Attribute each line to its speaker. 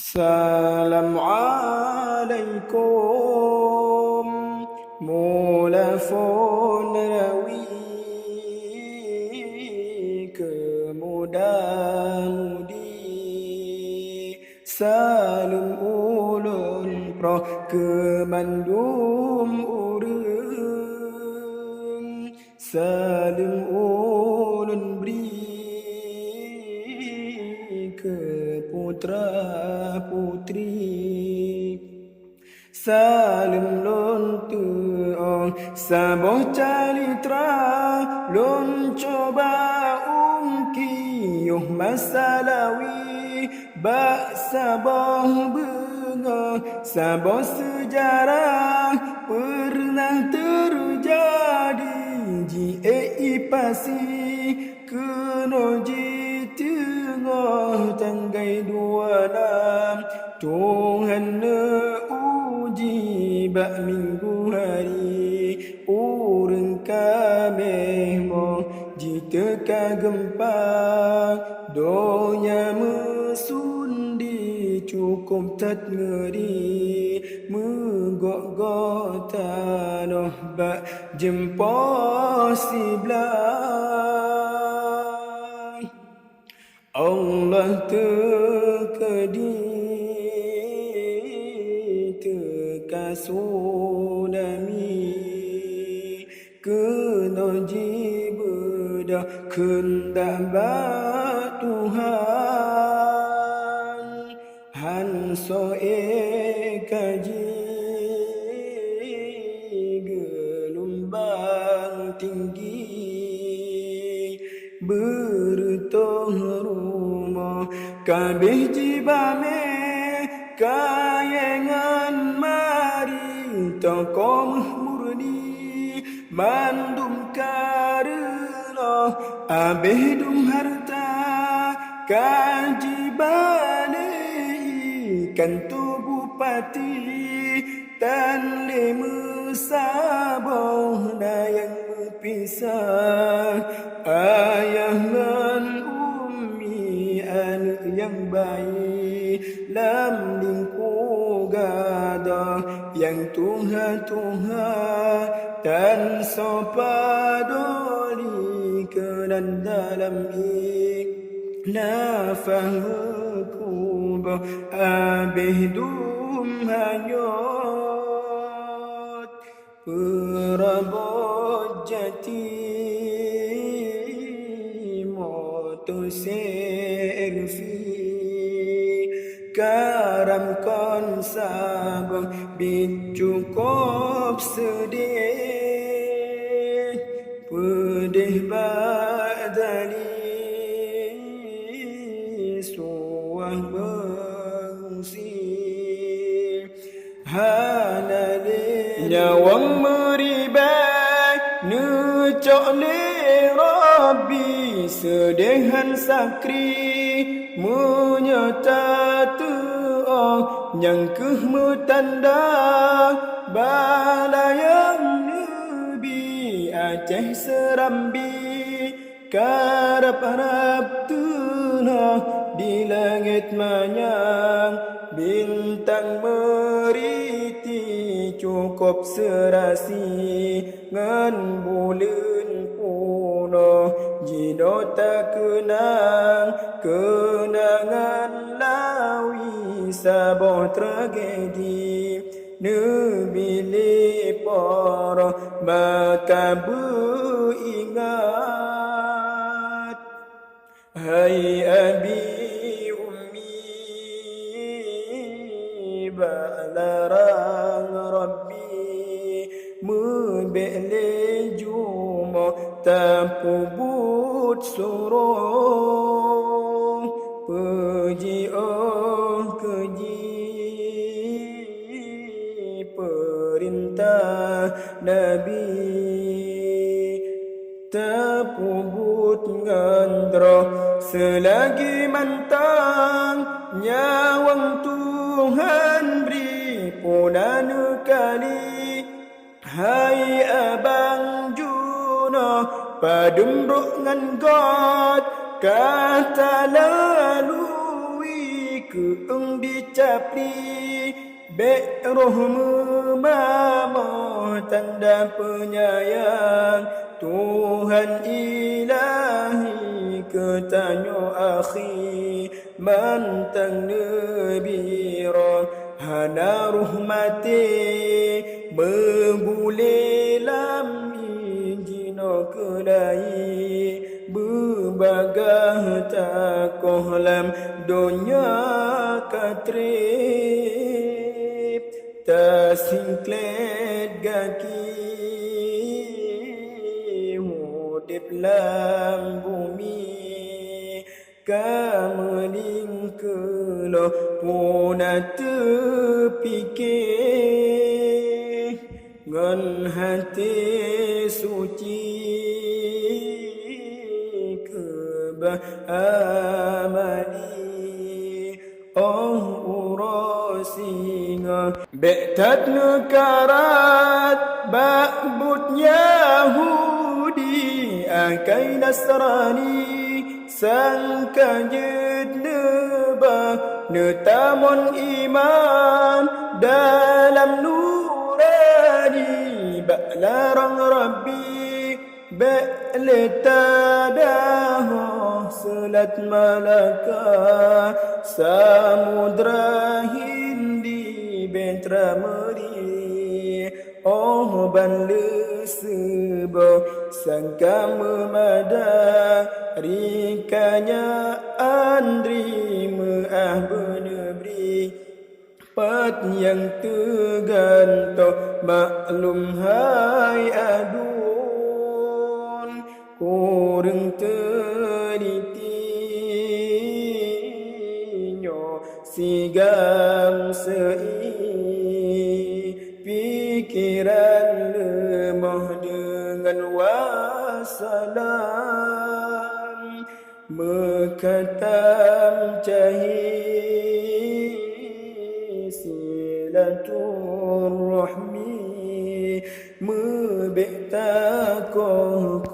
Speaker 1: Assalamualaikum Mulafun rawi kemuda-mudi Salam ulun pro kemandum urang Salam ulun beri ke putra putri Salam lon tuong saboh calitra lon coba ungkiyuh masalawi bak saboh benga saboh sejarah pernah terjadi ji ipasi keno ji tengah tanggai dua lam Tuhan uji bak minggu hari urang kami mo jika gempa donya mesundi cukup tat ngeri megok-gok tanah bak jempol sebelah Allah teka tsunami kena jibedah kendak bak Tuhan hanso kaji gelombang tinggi bertong rumah kabeh jibame kayangan mari tokoh murni mandum karena abeh dum harta kajibane ikan tubuh pati tan lemu saboh yang pisah ayah dan ummi anak yang baik lam lingku gada yang Tuhan dan sopadoli kenan dalam nafahku abih dum hanyut perabot jati moto selfie karam kon sabang bicukup sedih pedih badali suang bangsi hanale nyawang meribat nucok le Rabbi sedehan sakri menyata tuong yang kehmutanda balayang Nabi Aceh Serambi karap-harap tunah di langit manyang bintang meriti cukup serasi ngan bulan puno jido tak kenangan lawi saboh tragedi nebili para maka beringat hai abi ummi balarang Rabbi mebele jumo tapubut suruh puji keji perintah Nabi tapubut ngandro selagi mantang nyawang Tuhan beri punanu kali hai abang Juno padumruk ngan God kata lalui cứ ưng đi chạp đi Bek roh memamah tanda penyayang Tuhan ilahi ketanyo akhi Mantang nebira hana rahmati Membule lam injino kelai Berbagah takoh lam dunia katrip Tasingklet gaki Hudip lam bumi Kameling keloh puna terfikir Ngan hati suci amali oh urasinga betat nekarat ba'bud Yahudi akai Nasrani sang kajid nebah netamon iman dalam nurani ba'larang Rabbi Be'letadahu selat malaka Samudra Hindi bentra meri Oh ban lesebo sangka memada Rikanya andri meah benebri Pat yang tergantung maklum hai adu Kurang telitinya sigam sei pikiran lemah dengan wasalam mekatam cahi silaturrahmi mebek takoh